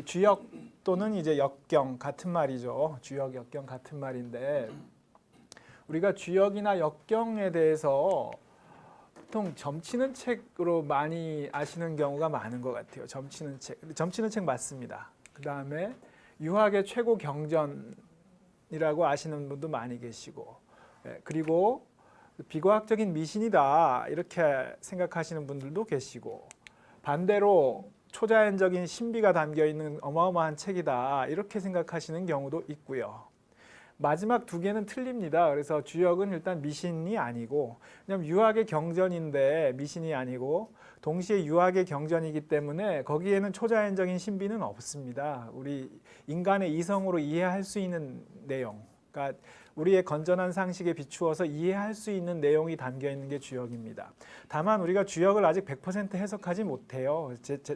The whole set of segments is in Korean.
주역 또는 이제 역경 같은 말이죠. 주역, 역경 같은 말인데 우리가 주역이나 역경에 대해서 보통 점치는 책으로 많이 아시는 경우가 많은 것 같아요. 점치는 책. 점치는 책 맞습니다. 그 다음에 유학의 최고 경전이라고 아시는 분도 많이 계시고, 그리고 비과학적인 미신이다 이렇게 생각하시는 분들도 계시고, 반대로 초자연적인 신비가 담겨 있는 어마어마한 책이다 이렇게 생각하시는 경우도 있고요. 마지막 두 개는 틀립니다. 그래서 주역은 일단 미신이 아니고, 왜냐하면 유학의 경전인데 미신이 아니고 동시에 유학의 경전이기 때문에 거기에는 초자연적인 신비는 없습니다. 우리 인간의 이성으로 이해할 수 있는 내용, 그러니까 우리의 건전한 상식에 비추어서 이해할 수 있는 내용이 담겨 있는 게 주역입니다. 다만 우리가 주역을 아직 100% 해석하지 못해요.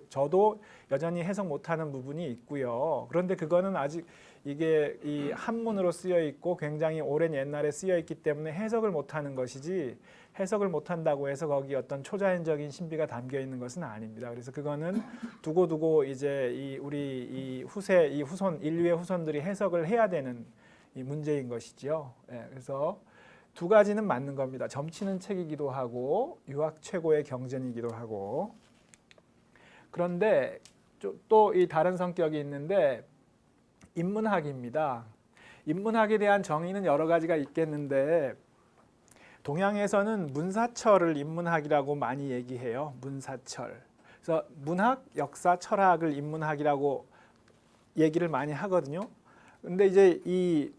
저도 여전히 해석 못하는 부분이 있고요. 그런데 그거는 아직 이게 이 한문으로 쓰여 있고 굉장히 오랜 옛날에 쓰여 있기 때문에 해석을 못하는 것이지, 해석을 못한다고 해서 거기 어떤 초자연적인 신비가 담겨 있는 것은 아닙니다. 그래서 그거는 두고두고 이제 우리 후손 인류의 후손들이 해석을 해야 되는 이 문제인 것이죠. 그래서 두 가지는 맞는 겁니다. 점치는 책이기도 하고 유학 최고의 경전이기도 하고. 그런데 또 이 다른 성격이 있는데 인문학입니다. 인문학에 대한 정의는 여러 가지가 있겠는데 동양에서는 문사철을 인문학이라고 많이 얘기해요. 문사철. 그래서 문학, 역사, 철학을 인문학이라고 얘기를 많이 하거든요. 근데 이제 이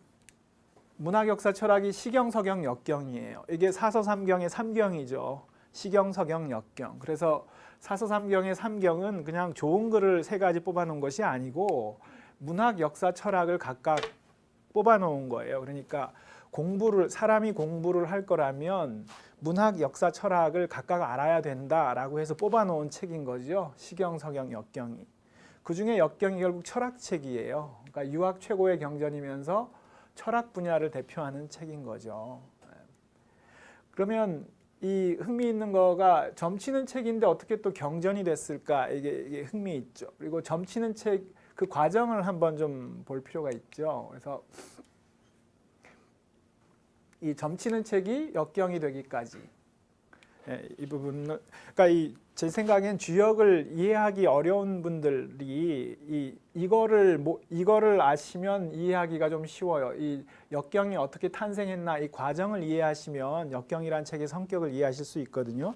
문학, 역사, 철학이 시경, 서경, 역경이에요. 이게 사서삼경의 삼경이죠. 시경, 서경, 역경. 그래서 사서삼경의 삼경은 그냥 좋은 글을 세 가지 뽑아놓은 것이 아니고 문학, 역사, 철학을 각각 뽑아놓은 거예요. 그러니까 사람이 공부를 할 거라면 문학, 역사, 철학을 각각 알아야 된다라고 해서 뽑아놓은 책인 거죠. 시경, 서경, 역경이. 그중에 역경이 결국 철학책이에요. 그러니까 유학 최고의 경전이면서 철학 분야를 대표하는 책인 거죠. 그러면 이 흥미있는 거가 점치는 책인데 어떻게 또 경전이 됐을까? 이게 흥미있죠. 그리고 점치는 책 그 과정을 한번 좀 볼 필요가 있죠. 그래서 이 점치는 책이 역경이 되기까지, 이 부분은, 그러니까 제 생각엔 주역을 이해하기 어려운 분들이 이거를 아시면 이해하기가 좀 쉬워요. 이 역경이 어떻게 탄생했나 이 과정을 이해하시면 역경이란 책의 성격을 이해하실 수 있거든요.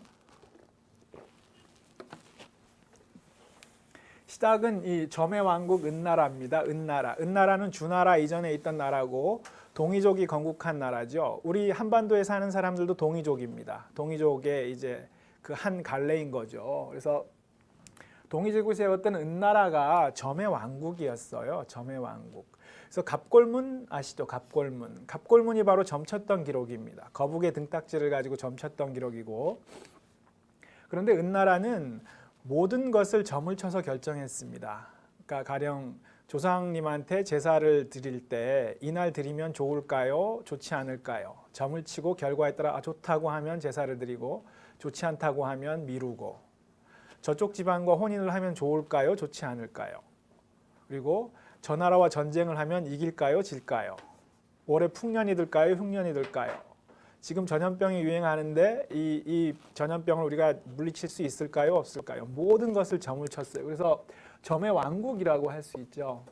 시작은 이 점의 왕국 은나라입니다. 은나라는 주나라 이전에 있던 나라고 동이족이 건국한 나라죠. 우리 한반도에 사는 사람들도 동이족입니다. 동이족의 이제 그 한 갈래인 거죠. 그래서 동이족이 세웠던 은나라가 점의 왕국이었어요. 점의 왕국. 그래서 갑골문 아시죠? 갑골문. 갑골문이 바로 점쳤던 기록입니다. 거북의 등딱지를 가지고 점쳤던 기록이고, 그런데 은나라는 모든 것을 점을 쳐서 결정했습니다. 그러니까 가령 조상님한테 제사를 드릴 때 이날 드리면 좋을까요? 좋지 않을까요? 점을 치고 결과에 따라 좋다고 하면 제사를 드리고 좋지 않다고 하면 미루고, 저쪽 집안과 혼인을 하면 좋을까요? 좋지 않을까요? 그리고 저 나라와 전쟁을 하면 이길까요? 질까요? 올해 풍년이 들까요? 흉년이 들까요? 지금 전염병이 유행하는데 이 전염병을 우리가 물리칠 수 있을까요? 없을까요? 모든 것을 점을 쳤어요. 그래서 점의 왕국이라고 할 수 있죠.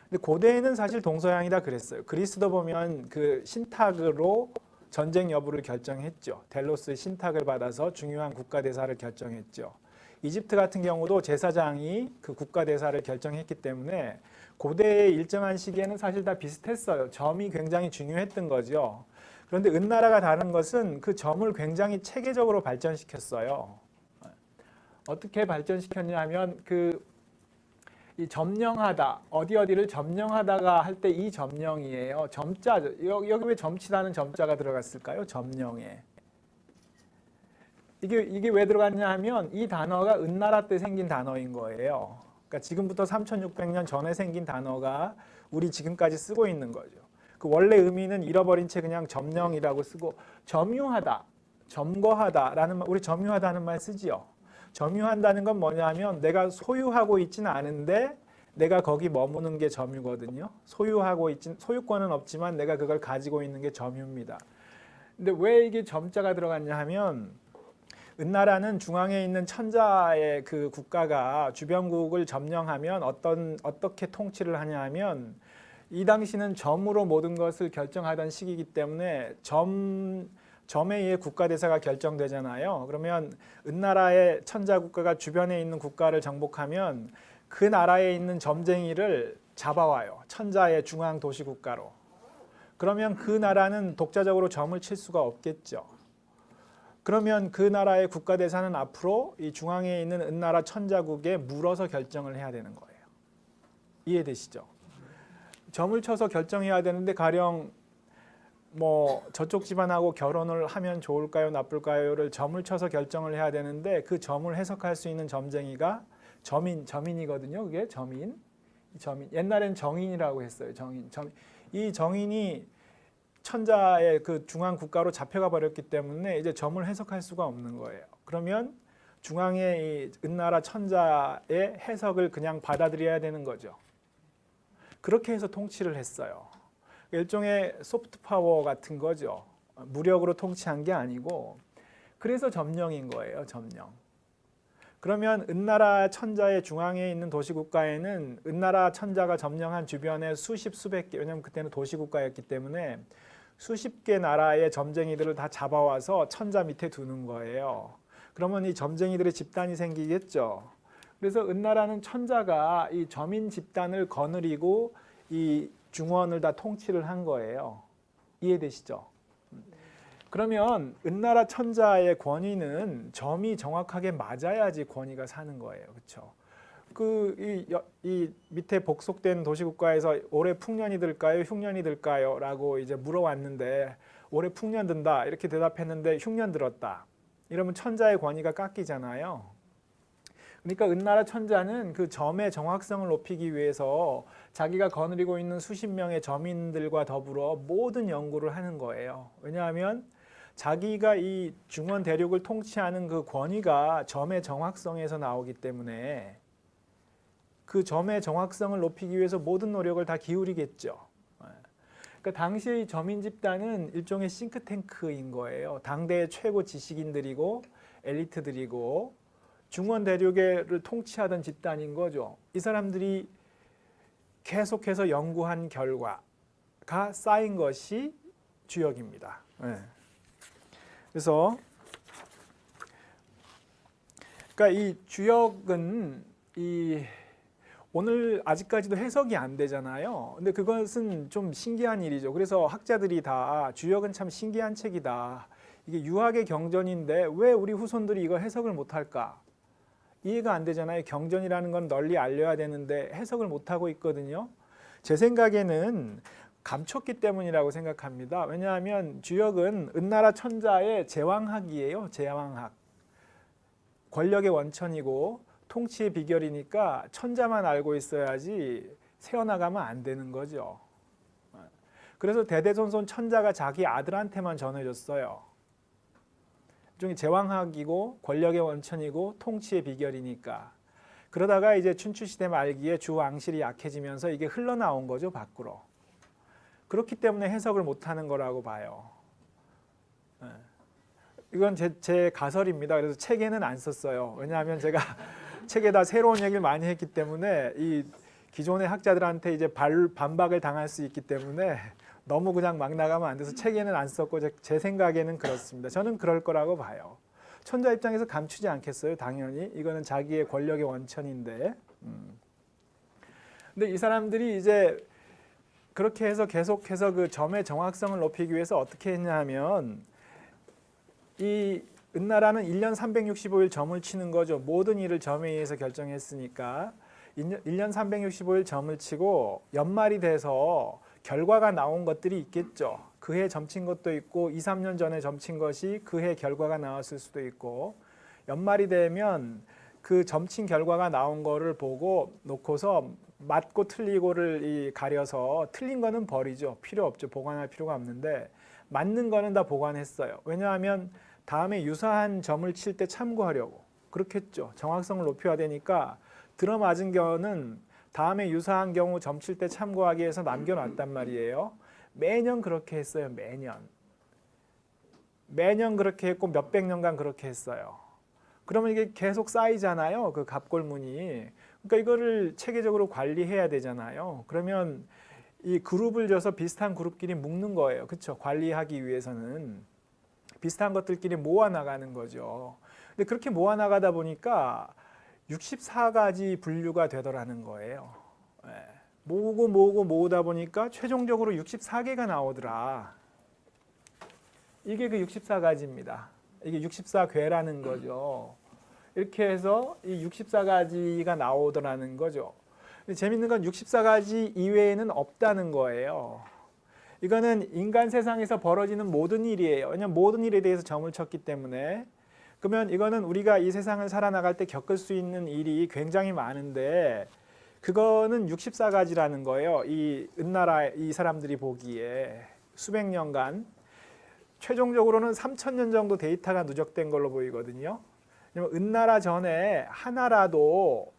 근데 고대에는 사실 동서양이 다 그랬어요. 그리스도 보면 그 신탁으로 전쟁 여부를 결정했죠. 델로스의 신탁을 받아서 중요한 국가대사를 결정했죠. 이집트 같은 경우도 제사장이 그 국가대사를 결정했기 때문에 고대의 일정한 시기에는 사실 다 비슷했어요. 점이 굉장히 중요했던 거죠. 그런데 은나라가 다른 것은 그 점을 굉장히 체계적으로 발전시켰어요. 어떻게 발전시켰냐 하면 이 점령하다, 어디를 점령하다가 할 때 이 점령이에요. 점자, 여기 왜 점치다는 점자가 들어갔을까요? 점령에. 이게 왜 들어갔냐 하면 이 단어가 은나라 때 생긴 단어인 거예요. 그러니까 지금부터 3600년 전에 생긴 단어가 우리 지금까지 쓰고 있는 거죠. 그 원래 의미는 잃어버린 채 그냥 점령이라고 쓰고 점유하다, 점거하다라는 말, 우리 점유하다는 말 쓰지요. 점유한다는 건 뭐냐면 내가 소유하고 있지는 않은데 내가 거기 머무는 게 점유거든요. 소유권은 없지만 내가 그걸 가지고 있는 게 점유입니다. 근데 왜 이게 점자가 들어갔냐 하면 은나라는 중앙에 있는 천자의 그 국가가 주변국을 점령하면 어떻게 통치를 하냐 하면 이 당시는 점으로 모든 것을 결정하던 시기이기 때문에 점에 의해 국가대사가 결정되잖아요. 그러면 은나라의 천자 국가가 주변에 있는 국가를 정복하면 그 나라에 있는 점쟁이를 잡아와요. 천자의 중앙 도시 국가로. 그러면 그 나라는 독자적으로 점을 칠 수가 없겠죠. 그러면 그 나라의 국가대사는 앞으로 이 중앙에 있는 은나라 천자국에 물어서 결정을 해야 되는 거예요. 이해되시죠? 점을 쳐서 결정해야 되는데 가령 뭐 저쪽 집안하고 결혼을 하면 좋을까요, 나쁠까요를 점을 쳐서 결정을 해야 되는데 그 점을 해석할 수 있는 점쟁이가 점인이거든요. 그게 점인. 옛날엔 정인이라고 했어요. 이 정인이 천자의 그 중앙 국가로 잡혀가 버렸기 때문에 이제 점을 해석할 수가 없는 거예요. 그러면 중앙의 이 은나라 천자의 해석을 그냥 받아들여야 되는 거죠. 그렇게 해서 통치를 했어요. 일종의 소프트 파워 같은 거죠. 무력으로 통치한 게 아니고 그래서 점령인 거예요. 점령. 그러면 은나라 천자의 중앙에 있는 도시국가에는 은나라 천자가 점령한 주변에 수백 개, 왜냐하면 그때는 도시국가였기 때문에 수십 개 나라의 점쟁이들을 다 잡아와서 천자 밑에 두는 거예요. 그러면 이 점쟁이들의 집단이 생기겠죠. 그래서 은나라는 천자가 이 점인 집단을 거느리고 이 중원을 다 통치를 한 거예요. 이해되시죠? 그러면 은나라 천자의 권위는 점이 정확하게 맞아야지 권위가 사는 거예요. 그렇죠? 이 밑에 복속된 도시국가에서 올해 풍년이 들까요? 흉년이 들까요? 라고 이제 물어왔는데 올해 풍년 든다 이렇게 대답했는데 흉년 들었다. 이러면 천자의 권위가 깎이잖아요. 그러니까 은나라 천자는 그 점의 정확성을 높이기 위해서 자기가 거느리고 있는 수십 명의 점인들과 더불어 모든 연구를 하는 거예요. 왜냐하면 자기가 이 중원 대륙을 통치하는 그 권위가 점의 정확성에서 나오기 때문에 그 점의 정확성을 높이기 위해서 모든 노력을 다 기울이겠죠. 그러니까 당시의 점인 집단은 일종의 싱크탱크인 거예요. 당대의 최고 지식인들이고 엘리트들이고 중원 대륙을 통치하던 집단인 거죠. 이 사람들이 계속해서 연구한 결과가 쌓인 것이 주역입니다. 그래서 그러니까 이 주역은 오늘 아직까지도 해석이 안 되잖아요. 근데 그것은 좀 신기한 일이죠. 그래서 학자들이 다 주역은 참 신기한 책이다. 이게 유학의 경전인데 왜 우리 후손들이 이거 해석을 못할까? 이해가 안 되잖아요. 경전이라는 건 널리 알려야 되는데 해석을 못하고 있거든요. 제 생각에는 감췄기 때문이라고 생각합니다. 왜냐하면 주역은 은나라 천자의 제왕학이에요. 제왕학. 권력의 원천이고 통치의 비결이니까 천자만 알고 있어야지 새어나가면 안 되는 거죠. 그래서 대대손손 천자가 자기 아들한테만 전해줬어요. 일종의 제왕학이고 권력의 원천이고 통치의 비결이니까. 그러다가 이제 춘추시대 말기에 주왕실이 약해지면서 이게 흘러나온 거죠, 밖으로. 그렇기 때문에 해석을 못하는 거라고 봐요. 이건 제 가설입니다. 그래서 책에는 안 썼어요. 왜냐하면 제가 책에다 새로운 얘기를 많이 했기 때문에 이 기존의 학자들한테 이제 반박을 당할 수 있기 때문에 너무 그냥 막 나가면 안 돼서 책에는 안 썼고 제 생각에는 그렇습니다. 저는 그럴 거라고 봐요. 천자 입장에서 감추지 않겠어요. 당연히 이거는 자기의 권력의 원천인데. 근데 이 사람들이 이제 그렇게 해서 계속해서 그 점의 정확성을 높이기 위해서 어떻게 했냐 하면 이 은나라는 1년 365일 점을 치는 거죠. 모든 일을 점에 의해서 결정했으니까 1년 365일 점을 치고 연말이 돼서 결과가 나온 것들이 있겠죠. 그해 점친 것도 있고 2, 3년 전에 점친 것이 그해 결과가 나왔을 수도 있고 연말이 되면 그 점친 결과가 나온 거를 보고 놓고서 맞고 틀리고를 가려서 틀린 거는 버리죠. 필요 없죠. 보관할 필요가 없는데 맞는 거는 다 보관했어요. 왜냐하면 다음에 유사한 점을 칠 때 참고하려고. 그렇겠죠. 정확성을 높여야 되니까 들어맞은 경우는 다음에 유사한 경우 점 칠 때 참고하기 위해서 남겨놨단 말이에요. 매년 그렇게 했어요. 매년 그렇게 했고 몇백 년간 그렇게 했어요. 그러면 이게 계속 쌓이잖아요. 그 갑골문이. 그러니까 이거를 체계적으로 관리해야 되잖아요. 그러면 이 그룹을 줘서 비슷한 그룹끼리 묶는 거예요. 그렇죠? 관리하기 위해서는 비슷한 것들끼리 모아 나가는 거죠. 근데 그렇게 모아 나가다 보니까 64가지 분류가 되더라는 거예요. 모으고 모으다 보니까 최종적으로 64개가 나오더라. 이게 그 64가지입니다. 이게 64괴라는 거죠. 이렇게 해서 이 64가지가 나오더라는 거죠. 근데 재밌는 건 64가지 이외에는 없다는 거예요. 이거는 인간 세상에서 벌어지는 모든 일이에요. 왜냐하면 모든 일에 대해서 점을 쳤기 때문에. 그러면 이거는 우리가 이 세상을 살아나갈 때 겪을 수 있는 일이 굉장히 많은데 그거는 64가지라는 거예요. 이 은나라 이 사람들이 보기에 수백 년간 최종적으로는 3,000년 정도 데이터가 누적된 걸로 보이거든요. 은나라 전에 하나라도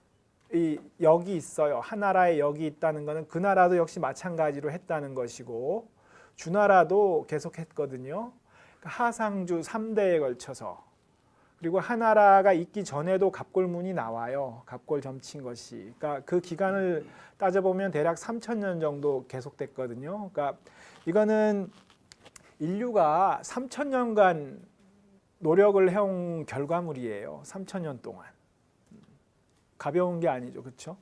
이 역이 있어요. 하나라에 역이 있다는 것은 그 나라도 역시 마찬가지로 했다는 것이고 주나라도 계속 했거든요. 하상주 3대에 걸쳐서. 그리고 하나라가 있기 전에도 갑골문이 나와요. 갑골 점친 것이. 그러니까 그 기간을 따져보면 대략 3,000년 정도 계속됐거든요. 그러니까 이거는 인류가 3,000년간 노력을 해온 결과물이에요. 3,000년 동안. 가벼운 게 아니죠. 그렇죠?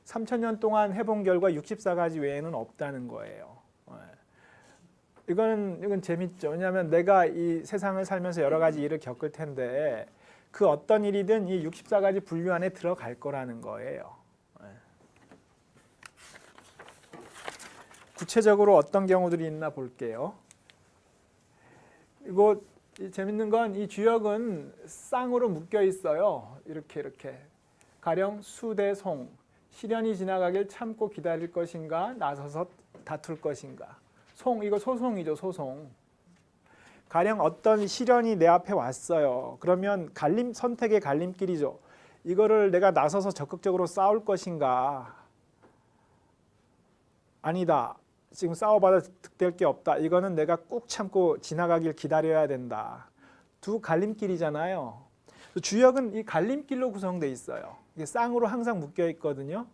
3,000년 동안 해본 결과 64가지 외에는 없다는 거예요. 이건 재밌죠. 왜냐하면 내가 이 세상을 살면서 여러 가지 일을 겪을 텐데 그 어떤 일이든 이 64가지 분류 안에 들어갈 거라는 거예요. 구체적으로 어떤 경우들이 있나 볼게요. 이거 재밌는 건 이 주역은 쌍으로 묶여 있어요. 이렇게. 가령 수대송, 시련이 지나가길 참고 기다릴 것인가, 나서서 다툴 것인가. 송, 이거 소송이죠. 소송. 가령 어떤 시련이 내 앞에 왔어요. 그러면 선택의 갈림길이죠. 이거를 내가 나서서 적극적으로 싸울 것인가. 아니다. 지금 싸워봐도 득될 게 없다. 이거는 내가 꾹 참고 지나가길 기다려야 된다. 두 갈림길이잖아요. 주역은 이 갈림길로 구성되어 있어요. 이게 쌍으로 항상 묶여 있거든요.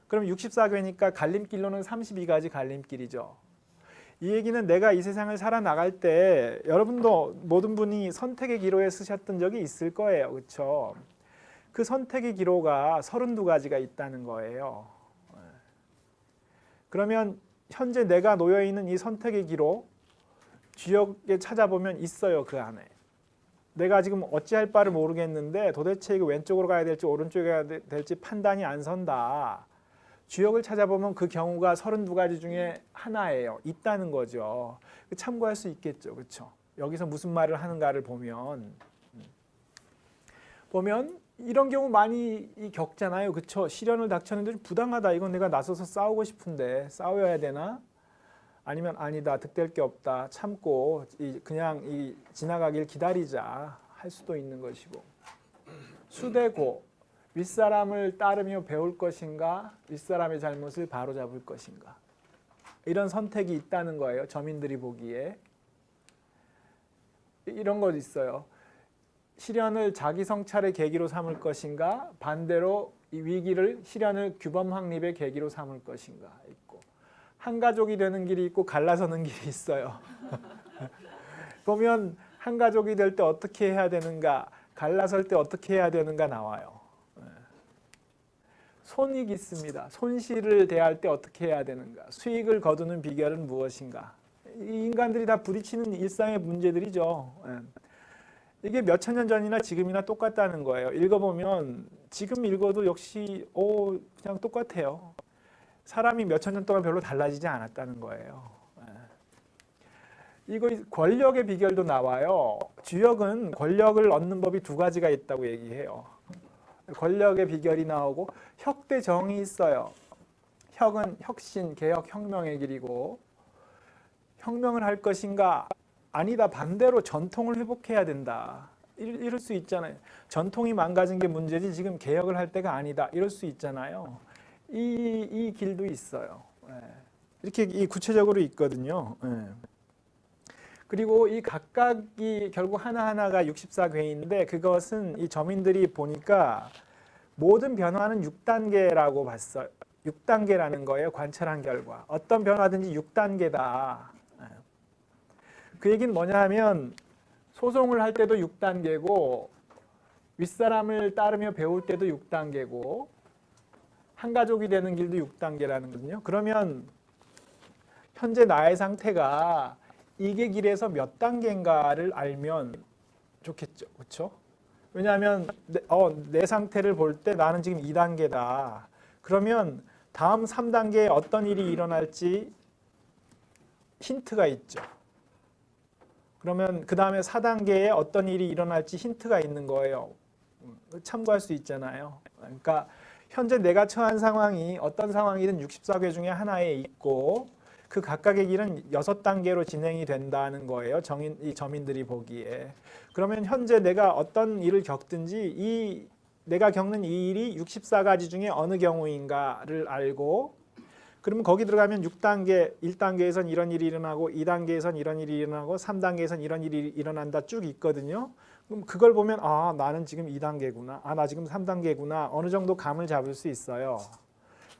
그럼 64괴니까 갈림길로는 32가지 갈림길이죠. 이 얘기는 내가 이 세상을 살아나갈 때 여러분도 모든 분이 선택의 기로에 쓰셨던 적이 있을 거예요. 그렇죠? 그 선택의 기로가 32가지가 있다는 거예요. 그러면 현재 내가 놓여있는 이 선택의 기로 주역에 찾아보면 있어요. 그 안에. 내가 지금 어찌할 바를 모르겠는데 도대체 이거 왼쪽으로 가야 될지 오른쪽에 가야 될지 판단이 안 선다. 주역을 찾아보면 그 경우가 32가지 중에 하나예요. 있다는 거죠. 참고할 수 있겠죠. 그렇죠? 여기서 무슨 말을 하는가를 보면 이런 경우 많이 겪잖아요. 그렇죠? 시련을 닥쳤는데 부당하다. 이건 내가 나서서 싸우고 싶은데 싸워야 되나? 아니면 아니다. 득될 게 없다. 참고 그냥 지나가길 기다리자 할 수도 있는 것이고. 수대고 윗사람을 따르며 배울 것인가? 윗사람의 잘못을 바로잡을 것인가? 이런 선택이 있다는 거예요. 점인들이 보기에. 이런 것 있어요. 시련을 자기 성찰의 계기로 삼을 것인가? 반대로 이 위기를 시련을 규범 확립의 계기로 삼을 것인가? 있고. 한 가족이 되는 길이 있고 갈라서는 길이 있어요. 보면 한 가족이 될 때 어떻게 해야 되는가, 갈라설 때 어떻게 해야 되는가 나와요. 손익이 있습니다. 손실을 대할 때 어떻게 해야 되는가, 수익을 거두는 비결은 무엇인가. 이 인간들이 다 부딪히는 일상의 문제들이죠. 이게 몇천 년 전이나 지금이나 똑같다는 거예요. 읽어보면 지금 읽어도 역시 그냥 똑같아요. 사람이 몇천 년 동안 별로 달라지지 않았다는 거예요. 이거 권력의 비결도 나와요. 주역은 권력을 얻는 법이 두 가지가 있다고 얘기해요. 권력의 비결이 나오고 혁대정이 있어요. 혁은 혁신, 개혁, 혁명의 길이고 혁명을 할 것인가? 아니다. 반대로 전통을 회복해야 된다. 이럴 수 있잖아요. 전통이 망가진 게 문제지 지금 개혁을 할 때가 아니다. 이럴 수 있잖아요. 이 길도 있어요. 이렇게 구체적으로 있거든요. 그리고 이 각각이 결국 하나하나가 64궤인데 그것은 이 저민들이 보니까 모든 변화는 6단계라고 봤어요. 6단계라는 거예요. 관찰한 결과. 어떤 변화든지 6단계다. 그 얘기는 뭐냐 하면 소송을 할 때도 6단계고 윗사람을 따르며 배울 때도 6단계고 한 가족이 되는 길도 6단계라는 거거든요. 그러면 현재 나의 상태가 이게 길에서 몇 단계인가를 알면 좋겠죠. 그렇죠? 왜냐하면 내 상태를 볼 때 나는 지금 2단계다. 그러면 다음 3단계에 어떤 일이 일어날지 힌트가 있죠. 그러면 그 다음에 4단계에 어떤 일이 일어날지 힌트가 있는 거예요. 참고할 수 있잖아요. 그러니까 현재 내가 처한 상황이 어떤 상황이든 64개 중에 하나에 있고 그 각각의 길은 6단계로 진행이 된다는 거예요. 이 저민들이 보기에. 그러면 현재 내가 어떤 일을 겪든지 내가 겪는 이 일이 64가지 중에 어느 경우인가를 알고 그러면 거기 들어가면 6단계, 1단계에선 이런 일이 일어나고 2단계에선 이런 일이 일어나고 3단계에선 이런 일이 일어난다 쭉 있거든요. 그럼 그걸 보면 아 나는 지금 2단계구나. 아 나 지금 3단계구나. 어느 정도 감을 잡을 수 있어요.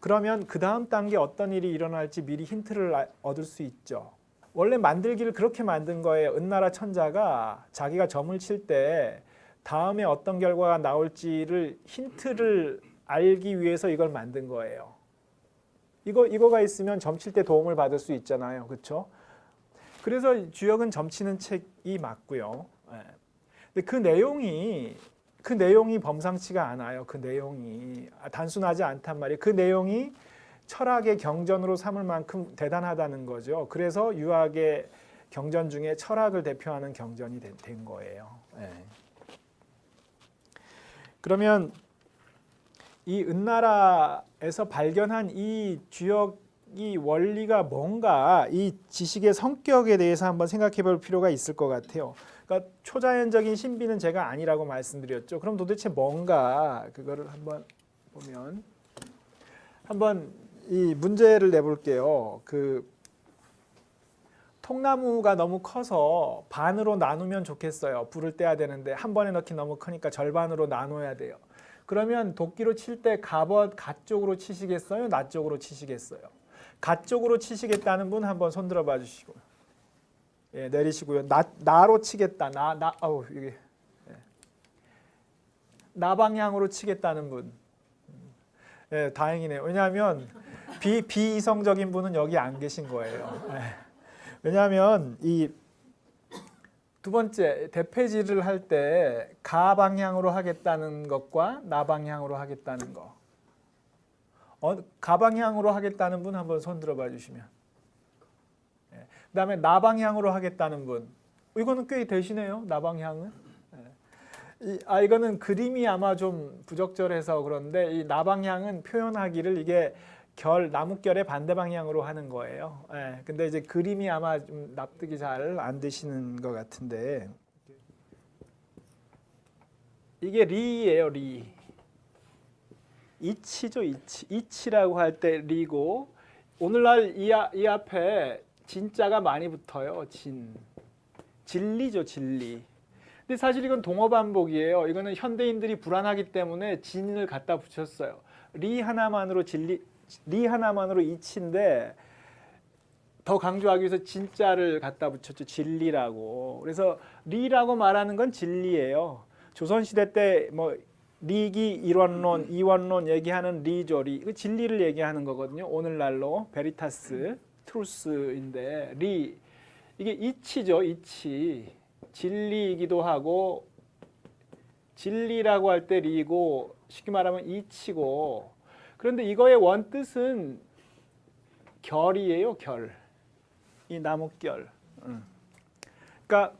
그러면 그 다음 단계 어떤 일이 일어날지 미리 힌트를 얻을 수 있죠. 원래 만들기를 그렇게 만든 거예요. 은나라 천자가 자기가 점을 칠 때 다음에 어떤 결과가 나올지를 힌트를 알기 위해서 이걸 만든 거예요. 이거가 있으면 점칠 때 도움을 받을 수 있잖아요. 그렇죠? 그래서 주역은 점치는 책이 맞고요. 근데 그 내용이 범상치가 않아요. 그 내용이 단순하지 않단 말이에요. 그 내용이 철학의 경전으로 삼을 만큼 대단하다는 거죠. 그래서 유학의 경전 중에 철학을 대표하는 경전이 된 거예요. 그러면 이 은나라에서 발견한 이 주역이 원리가 뭔가 이 지식의 성격에 대해서 한번 생각해 볼 필요가 있을 것 같아요. 그러니까 초자연적인 신비는 제가 아니라고 말씀드렸죠. 그럼 도대체 뭔가 그거를 한번 보면 한번 이 문제를 내볼게요. 그 통나무가 너무 커서 반으로 나누면 좋겠어요. 불을 떼야 되는데 한 번에 넣기 너무 크니까 절반으로 나눠야 돼요. 그러면 도끼로 칠 때 가 쪽으로 치시겠어요? 나 쪽으로 치시겠어요? 가 쪽으로 치시겠다는 분 한번 손 들어 봐 주시고요. 예, 내리시고요. 나로 치겠다. 이게 나 방향으로 치겠다는 분. 예, 다행이네요. 왜냐하면 비이성적인 분은 여기 안 계신 거예요. 예. 왜냐하면 이 두 번째 대패질을 할 때 가 방향으로 하겠다는 것과 나 방향으로 하겠다는 거. 가 방향으로 하겠다는 분 한번 손 들어 봐 주시면. 예. 그다음에 나 방향으로 하겠다는 분. 이거는 꽤 되시네요. 나 방향은. 예. 이거는 그림이 아마 좀 부적절해서 그런데 이 나 방향은 표현하기를 이게 나뭇결의 반대 방향으로 하는 거예요. 예, 근데 이제 그림이 아마 좀 납득이 잘 안 되시는 것 같은데 이게 리예요, 리. 이치죠, 이치. 이치라고 할 때 리고 오늘날 이 앞에 진자가 많이 붙어요. 진리죠, 진리. 근데 사실 이건 동어 반복이에요. 이거는 현대인들이 불안하기 때문에 진을 갖다 붙였어요. 리 하나만으로 이치인데 더 강조하기 위해서 진짜를 갖다 붙였죠. 진리라고. 그래서 리라고 말하는 건 진리예요. 조선시대 때 뭐 리기 일원론, 이원론 얘기하는 리죠. 리. 진리를 얘기하는 거거든요. 오늘날로 베리타스, 트루스인데 리. 이게 이치죠. 이치. 진리이기도 하고 진리라고 할 때 리고 쉽게 말하면 이치고 그런데 이거의 원뜻은 결이에요. 결. 이 나뭇결. 그러니까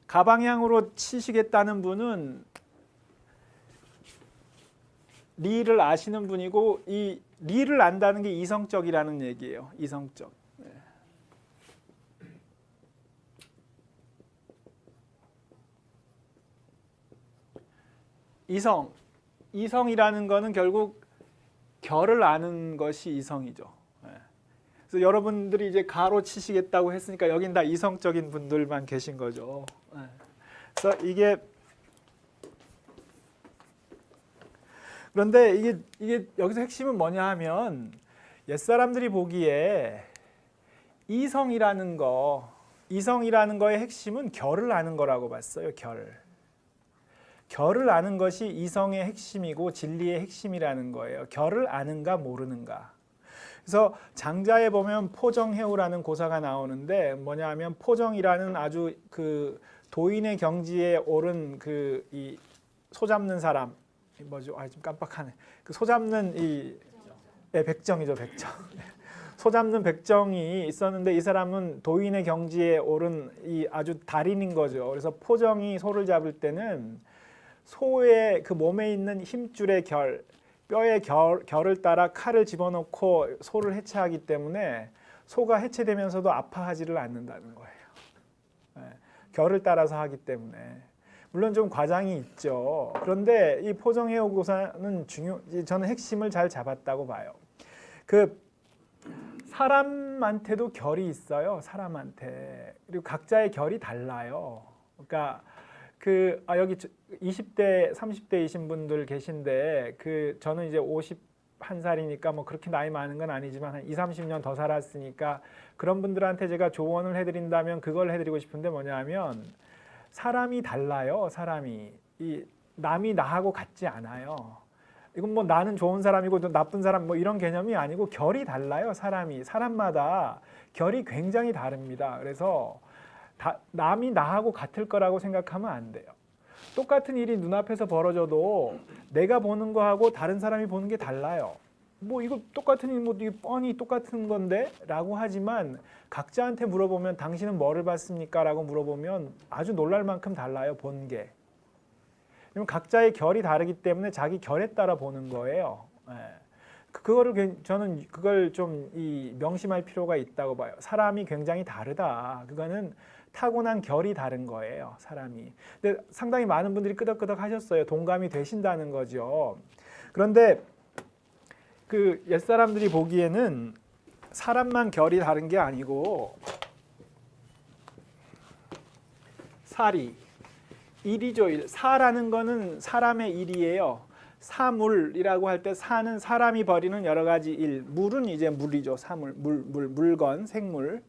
가방향으로 치시겠다는 분은 리를 아시는 분이고, 이 리를 안다는 게 이성적이라는 얘기예요. 이성적. 이성이라는 거는 결국 결을 아는 것이 이성이죠. 그래서 여러분들이 이제 가로 치시겠다고 했으니까 여긴 다 이성적인 분들만 계신 거죠. 그래서 이게 그런데 이게 여기서 핵심은 뭐냐 하면 옛사람들이 보기에 이성이라는 거의 핵심은 결을 아는 거라고 봤어요. 결을 아는 것이 이성의 핵심이고 진리의 핵심이라는 거예요. 결을 아는가 모르는가. 그래서 장자에 보면 포정해우라는 고사가 나오는데 뭐냐 하면 포정이라는 아주 그 도인의 경지에 오른 그 이 소잡는 사람 뭐죠? 좀 깜빡하네. 그 소잡는 백정이죠, 백정. 소잡는 백정이 있었는데 이 사람은 도인의 경지에 오른 이 아주 달인인 거죠. 그래서 포정이 소를 잡을 때는 소의 그 몸에 있는 힘줄의 뼈의 결을 따라 칼을 집어넣고 소를 해체하기 때문에 소가 해체되면서도 아파하지를 않는다는 거예요. 결을 따라서 하기 때문에. 물론 좀 과장이 있죠. 그런데 이 포정해오 고사는 저는 핵심을 잘 잡았다고 봐요. 그 사람한테도 결이 있어요. 사람한테. 그리고 각자의 결이 달라요. 그러니까 여기 20대, 30대이신 분들 계신데 저는 이제 51살이니까 뭐 그렇게 나이 많은 건 아니지만 한 20-30년 더 살았으니까 그런 분들한테 제가 조언을 해드린다면 그걸 해드리고 싶은데 뭐냐 하면 사람이 달라요. 사람이. 남이 나하고 같지 않아요. 이건 뭐 나는 좋은 사람이고 나쁜 사람 뭐 이런 개념이 아니고 결이 달라요. 사람마다 결이 굉장히 다릅니다. 그래서 남이 나하고 같을 거라고 생각하면 안 돼요. 똑같은 일이 눈앞에서 벌어져도 내가 보는 거하고 다른 사람이 보는 게 달라요. 뭐 이거 똑같은 일, 뭐 이게 뻔히 똑같은 건데 라고 하지만 각자한테 물어보면 당신은 뭐를 봤습니까? 라고 물어보면 아주 놀랄 만큼 달라요. 본 게. 왜냐면 각자의 결이 다르기 때문에 자기 결에 따라 보는 거예요. 저는 그걸 좀 명심할 필요가 있다고 봐요. 사람이 굉장히 다르다. 그거는 타고난 결이 다른 거예요. 사람이. 근데 상당히 많은 분들이 끄덕끄덕 하셨어요. 동감이 되신다는 거죠. 그런데 그 옛사람들이 보기에는 사람만 결이 다른 게 아니고 일이죠. 일. 사라는 거는 사람의 일이에요. 사물이라고 할 때 사는 사람이 벌이는 여러 가지 일. 물은 이제 물이죠. 사물, 물건, 생물.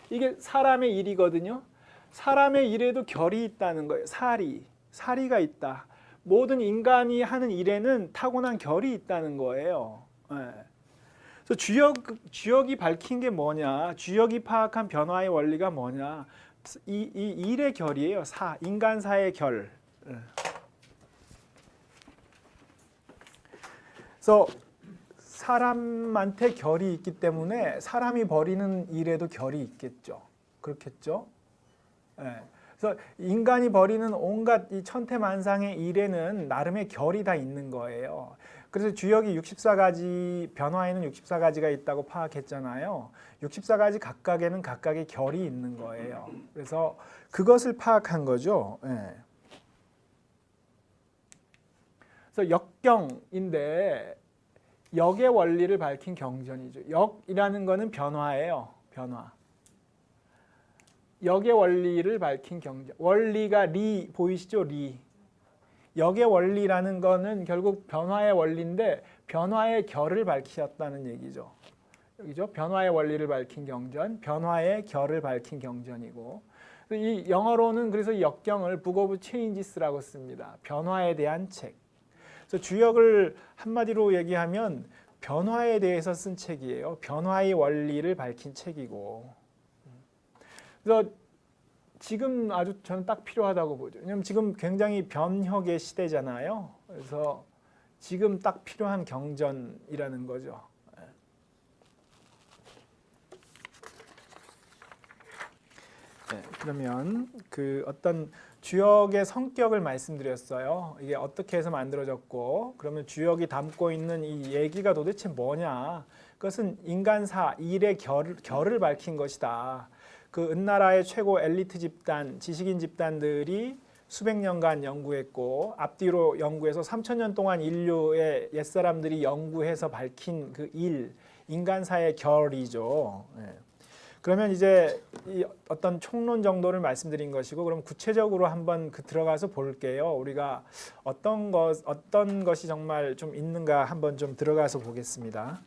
이게 사람의 일이거든요. 사람의 일에도 결이 있다는 거예요. 사리가 있다. 모든 인간이 하는 일에는 타고난 결이 있다는 거예요. 그래서 주역이 밝힌 게 뭐냐? 주역이 파악한 변화의 원리가 뭐냐? 이 일의 결이에요. 인간사의 결. 그래서 사람한테 결이 있기 때문에 사람이 벌이는 일에도 결이 있겠죠. 그렇겠죠? 그래서 인간이 벌이는 온갖 이 천태만상의 일에는 나름의 결이 다 있는 거예요. 그래서 주역이 64가지, 변화에는 64가지가 있다고 파악했잖아요. 64가지 각각에는 각각의 결이 있는 거예요. 그래서 그것을 파악한 거죠. 그래서 역경인데 역의 원리를 밝힌 경전이죠. 역이라는 거는 변화예요. 변화. 역의 원리를 밝힌 경전. 원리가 리 보이시죠? 리. 역의 원리라는 거는 결국 변화의 원리인데 변화의 결을 밝히셨다는 얘기죠. 여기죠. 변화의 원리를 밝힌 경전, 변화의 결을 밝힌 경전이고 이 영어로는 그래서 이 역경을 Book of Changes라고 씁니다. 변화에 대한 책. 그래서 주역을 한마디로 얘기하면 변화에 대해서 쓴 책이에요. 변화의 원리를 밝힌 책이고. 그래서 지금 아주 저는 딱 필요하다고 보죠. 왜냐하면 지금 굉장히 변혁의 시대잖아요. 그래서 지금 딱 필요한 경전이라는 거죠. 네, 그러면 그 어떤 주역의 성격을 말씀드렸어요. 이게 어떻게 해서 만들어졌고, 그러면 주역이 담고 있는 이 얘기가 도대체 뭐냐? 그것은 인간사, 일의 결을 밝힌 것이다. 그 은나라의 최고 엘리트 집단, 지식인 집단들이 수백 년간 연구했고 앞뒤로 연구해서 3,000년 동안 인류의 옛사람들이 연구해서 밝힌 그 인간사의 결이죠. 네. 그러면 이제 이 어떤 총론 정도를 말씀드린 것이고, 그럼 구체적으로 한번 들어가서 볼게요. 우리가 어떤 것이 정말 좀 있는가 한번 좀 들어가서 보겠습니다.